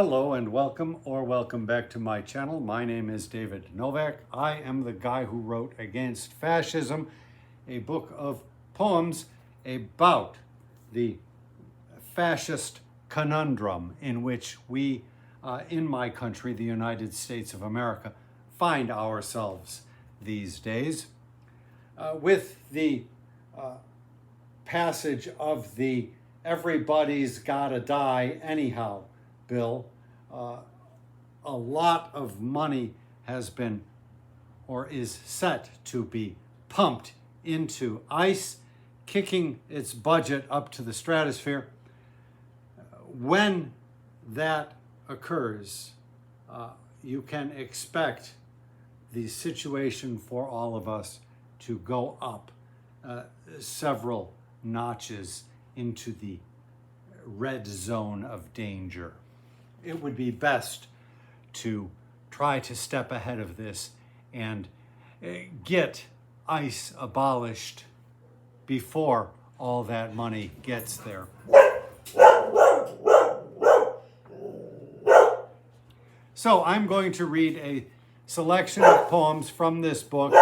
Hello and welcome back to my channel. My name is David Novak. I am the guy who wrote Against Fascism, a book of poems about the fascist conundrum in which we, in my country, the United States of America, find ourselves these days. With the passage of the "everybody's gotta die anyhow" bill, a lot of money has been or is set to be pumped into ICE, kicking its budget up to the stratosphere. When that occurs, you can expect the situation for all of us to go up several notches into the red zone of danger. It would be best to try to step ahead of this and get ICE abolished before all that money gets there. So I'm going to read a selection of poems from this book.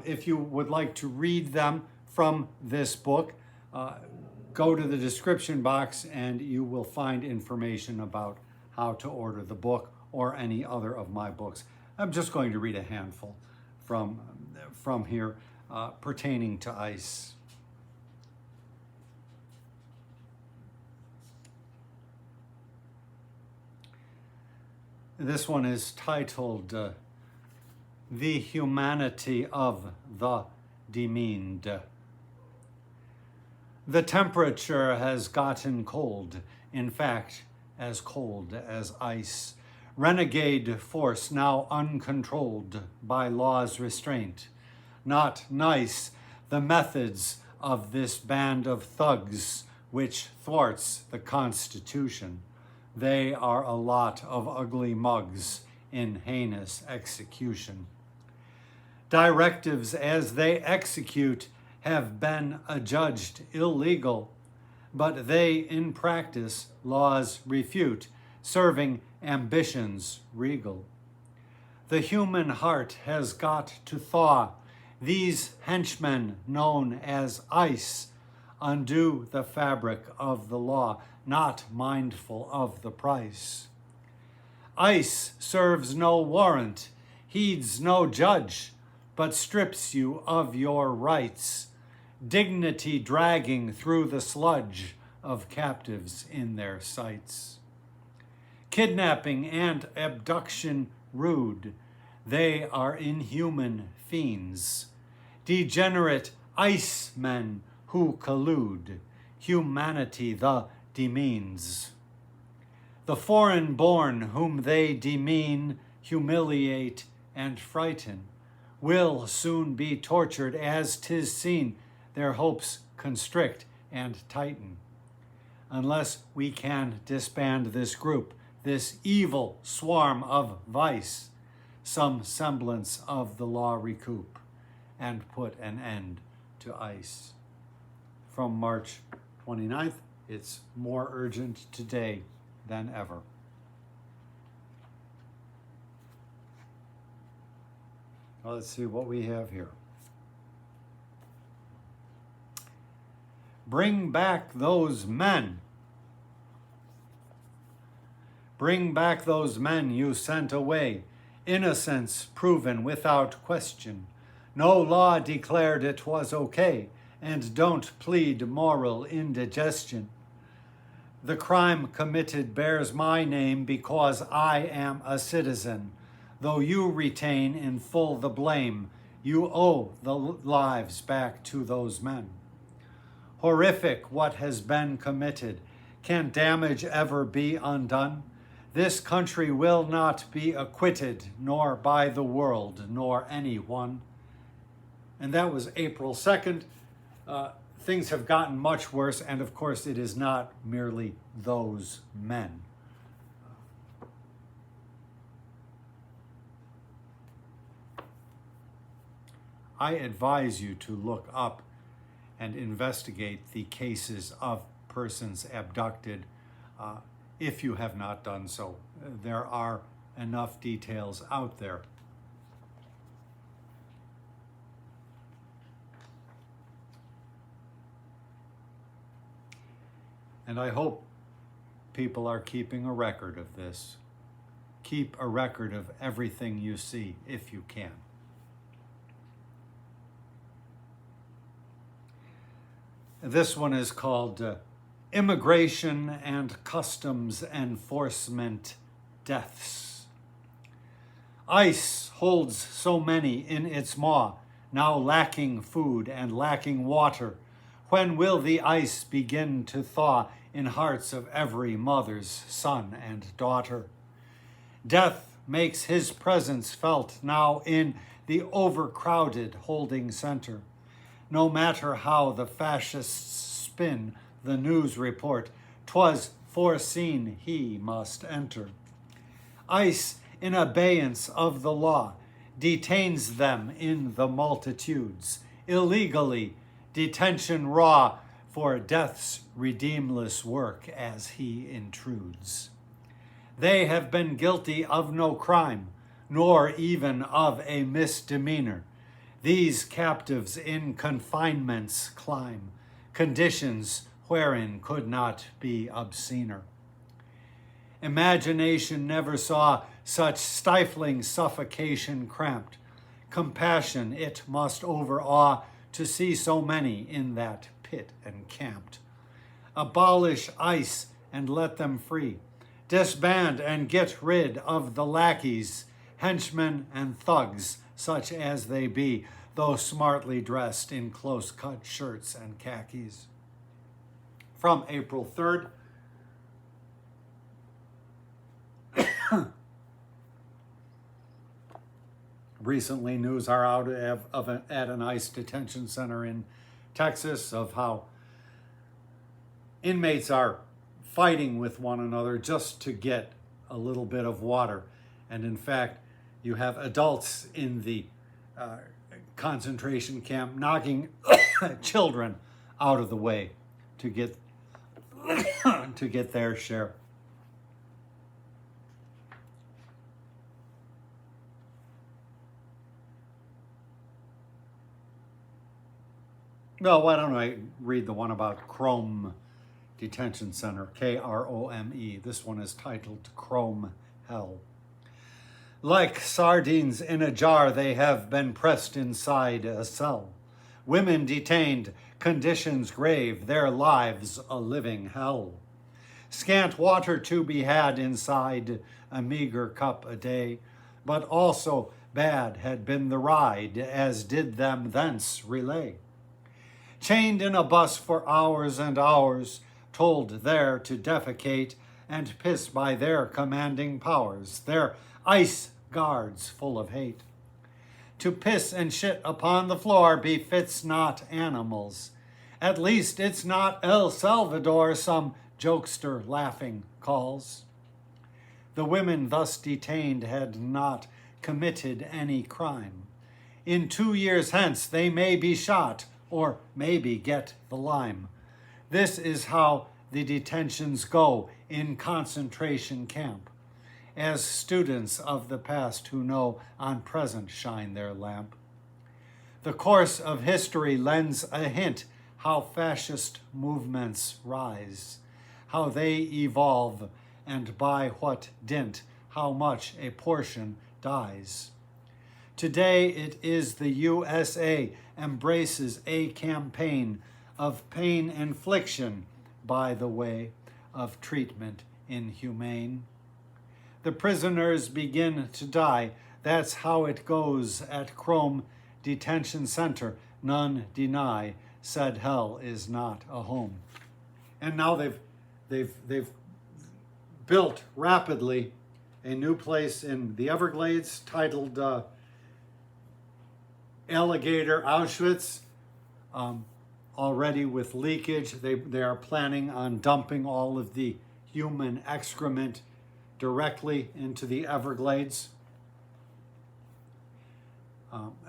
If you would like to read them from this book, go to the description box and you will find information about how to order the book or any other of my books. I'm just going to read a handful from here pertaining to ICE. This one is titled The Humanity of the Demeaned. The temperature has gotten cold, in fact, as cold as ice. Renegade force now uncontrolled by law's restraint. Not nice the methods of this band of thugs which thwarts the Constitution. They are a lot of ugly mugs in heinous execution. Directives as they execute have been adjudged illegal, but they in practice laws refute, serving ambitions regal. The human heart has got to thaw. These henchmen known as ICE undo the fabric of the law, not mindful of the price. ICE serves no warrant, heeds no judge, but strips you of your rights, dignity dragging through the sludge of captives in their sights. Kidnapping and abduction rude, they are inhuman fiends, degenerate Icemen who collude, humanity the demeans. The foreign-born whom they demean, humiliate, and frighten, will soon be tortured as 'tis seen their hopes constrict and tighten. Unless we can disband this group, this evil swarm of vice, some semblance of the law recoup, and put an end to ICE. From March 29th, it's more urgent today than ever. Well, let's see what we have here. Bring back those men. Bring back those men you sent away, innocence proven without question. No law declared it was okay, and don't plead moral indigestion. The crime committed bears my name because I am a citizen. Though you retain in full the blame, you owe the lives back to those men. Horrific what has been committed. Can damage ever be undone? This country will not be acquitted, nor by the world, nor anyone. And that was April 2nd. Things have gotten much worse, and of course it is not merely those men. I advise you to look up and investigate the cases of persons abducted if you have not done so. There are enough details out there. And I hope people are keeping a record of this. Keep a record of everything you see, if you can. This one is called Immigration and Customs Enforcement Deaths. Ice holds so many in its maw, now lacking food and lacking water. When will the ice begin to thaw in hearts of every mother's son and daughter? Death makes his presence felt now in the overcrowded holding center. No matter how the fascists spin the news report, 'twas foreseen he must enter. Ice, in abeyance of the law, detains them in the multitudes, illegally, detention raw, for death's redeemless work as he intrudes. They have been guilty of no crime, nor even of a misdemeanor. These captives in confinements climb, conditions wherein could not be obscener. Imagination never saw such stifling suffocation cramped. Compassion it must overawe to see so many in that pit encamped. Abolish ice and let them free. Disband and get rid of the lackeys, henchmen and thugs, such as they be, though smartly dressed in close-cut shirts and khakis. From April 3rd, recently news are out at an ICE detention center in Texas of how inmates are fighting with one another just to get a little bit of water. And in fact, you have adults in the concentration camp knocking children out of the way to get their share. Well, why don't I read the one about Chrome Detention Center, Krome. This one is titled Chrome Hell. Like sardines in a jar, they have been pressed inside a cell. Women detained, conditions grave, their lives a living hell. Scant water to be had inside, a meager cup a day, but also bad had been the ride, as did them thence relay. Chained in a bus for hours and hours, told there to defecate and piss by their commanding powers, their ice guards full of hate. To piss and shit upon the floor befits not animals. At least it's not El Salvador, some jokester laughing calls. The women thus detained had not committed any crime. In 2 years hence they may be shot, or maybe get the lime. This is how the detentions go in concentration camp, as students of the past who know on present shine their lamp. The course of history lends a hint how fascist movements rise, how they evolve, and by what dint, how much a portion dies. Today it is the USA embraces a campaign of pain infliction by the way of treatment inhumane. The prisoners begin to die. That's how it goes at Chrome Detention Center. None deny, said hell is not a home. And now they've built rapidly a new place in the Everglades titled Alligator Auschwitz, already with leakage. They are planning on dumping all of the human excrement directly into the Everglades.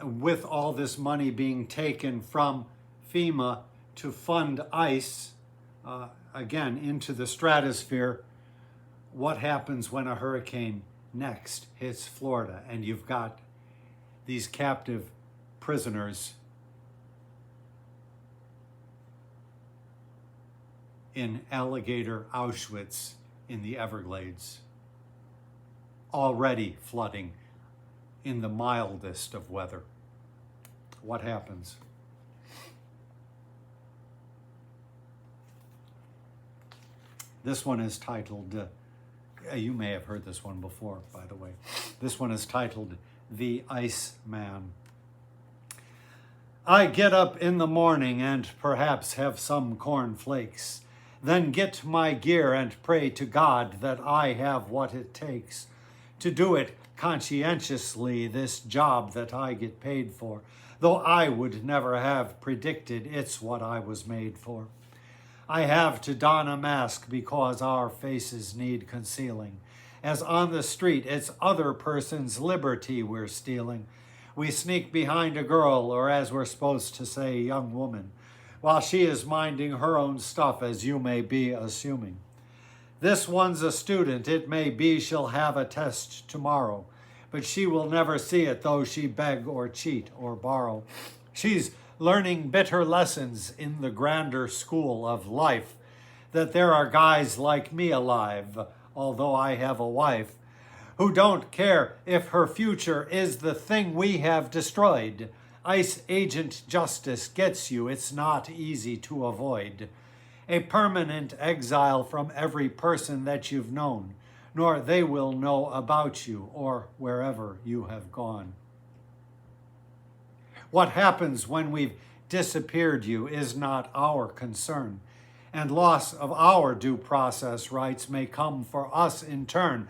With all this money being taken from FEMA to fund ICE, again, into the stratosphere, What happens when a hurricane next hits Florida and you've got these captive prisoners in Alligator Auschwitz in the Everglades, already flooding in the mildest of weather? What happens? This one is titled, you may have heard this one before, by the way. This one is titled, The Iceman. I get up in the morning and perhaps have some cornflakes, then get my gear and pray to God that I have what it takes to do it conscientiously, this job that I get paid for, though I would never have predicted it's what I was made for. I have to don a mask because our faces need concealing, as on the street it's other person's liberty we're stealing. We sneak behind a girl, or as we're supposed to say, young woman, while she is minding her own stuff, as you may be assuming. This one's a student. It may be she'll have a test tomorrow, but she will never see it, though she beg or cheat or borrow. She's learning bitter lessons in the grander school of life, that there are guys like me alive, although I have a wife, who don't care if her future is the thing we have destroyed. ICE agent justice gets you, it's not easy to avoid. A permanent exile from every person that you've known, nor they will know about you or wherever you have gone. What happens when we've disappeared you is not our concern, and loss of our due process rights may come for us in turn.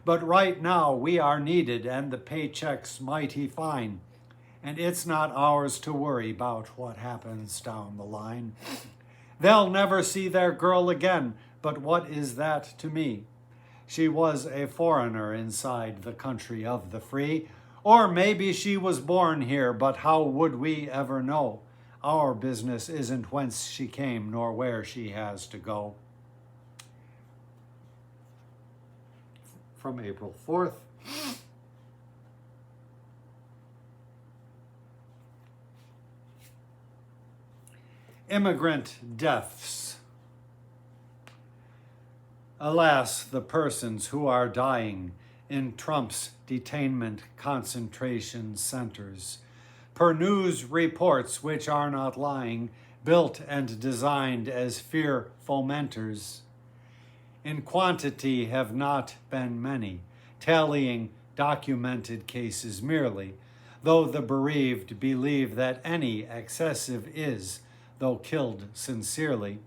But right now we are needed and the paycheck's mighty fine, and it's not ours to worry about what happens down the line. They'll never see their girl again, but what is that to me? She was a foreigner inside the country of the free, or maybe she was born here, but how would we ever know? Our business isn't whence she came, nor where she has to go. From April 4th. Immigrant Deaths. Alas, the persons who are dying in Trump's detainment concentration centers, per news reports which are not lying, built and designed as fear fomenters. In quantity have not been many, tallying documented cases merely, though the bereaved believe that any excessive is, though killed sincerely.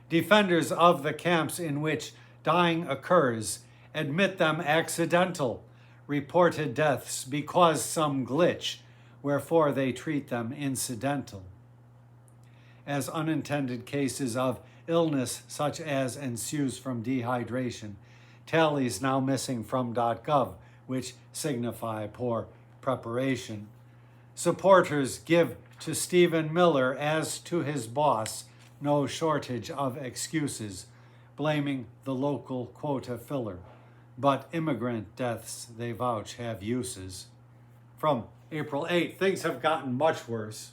Defenders of the camps in which dying occurs admit them accidental, reported deaths because some glitch, wherefore they treat them incidental. As unintended cases of illness such as ensues from dehydration, tallies now missing from .gov, which signify poor preparation. Supporters give to Stephen Miller as to his boss no shortage of excuses, blaming the local quota filler. But immigrant deaths, they vouch, have uses. From April 8th, things have gotten much worse.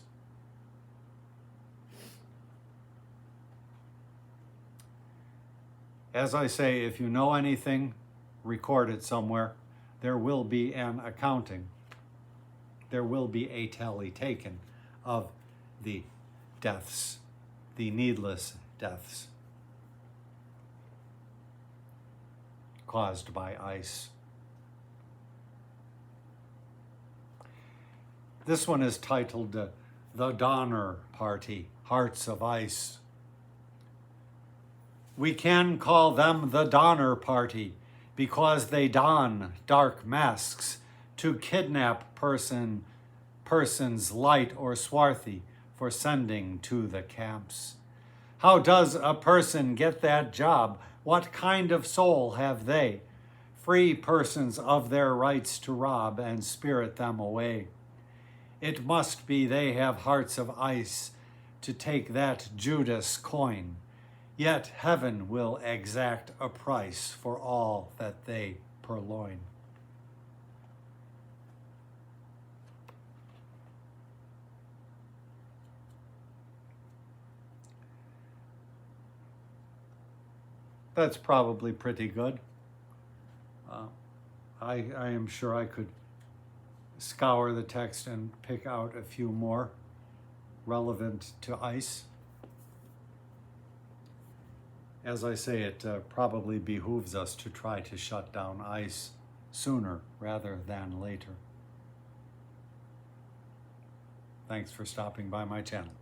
As I say, if you know anything, record it somewhere. There will be an accounting. There will be a tally taken of the deaths, the needless deaths caused by ICE. This one is titled The Donner Party, Hearts of ICE. We can call them the Donner Party because they don dark masks to kidnap persons light or swarthy for sending to the camps. How does a person get that job? What kind of soul have they? Free persons of their rights to rob and spirit them away. It must be they have hearts of ice to take that Judas coin. Yet heaven will exact a price for all that they purloin. That's probably pretty good. I am sure I could scour the text and pick out a few more relevant to ICE. As I say, it probably behooves us to try to shut down ICE sooner rather than later. Thanks for stopping by my channel.